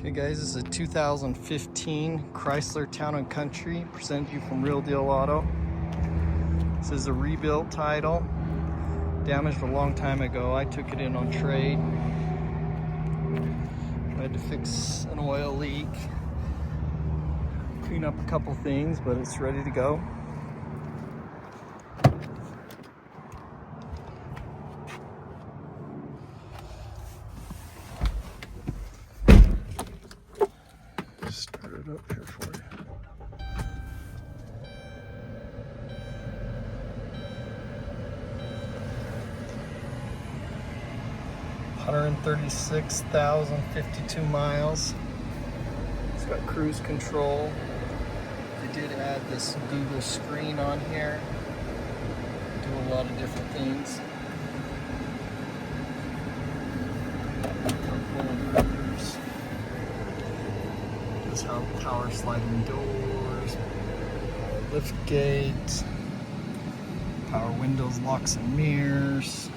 Okay guys, this is a 2015 Chrysler Town Country, presented to you from Real Deal Auto. This is a rebuilt title, damaged a long time ago. I took it in on trade. I had to fix an oil leak, clean up a couple things, but it's ready to go. Start it up here for you. $136,052 miles. It's got cruise control. They did add this Google screen on here. Do a lot of different things. Does have power sliding doors, lift gate, power windows, locks and mirrors.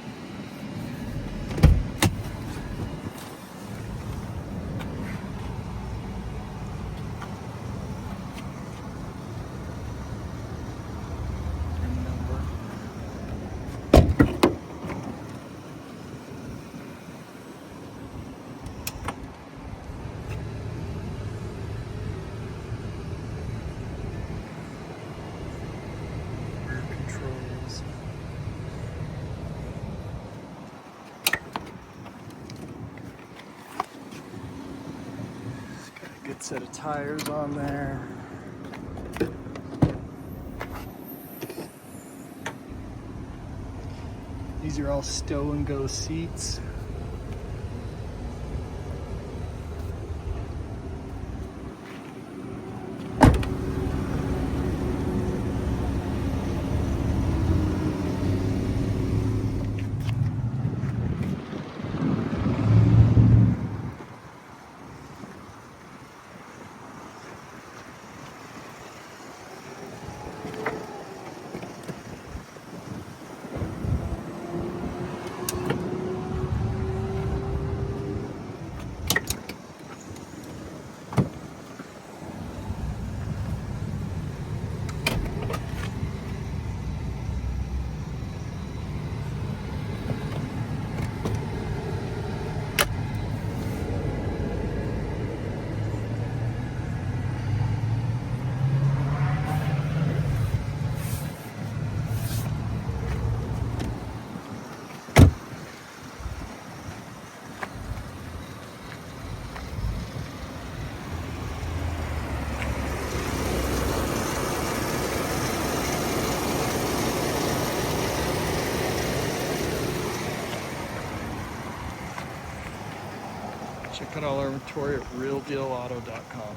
Good set of tires on there. These are all stow and go seats. Check out all our inventory at realdealauto.com.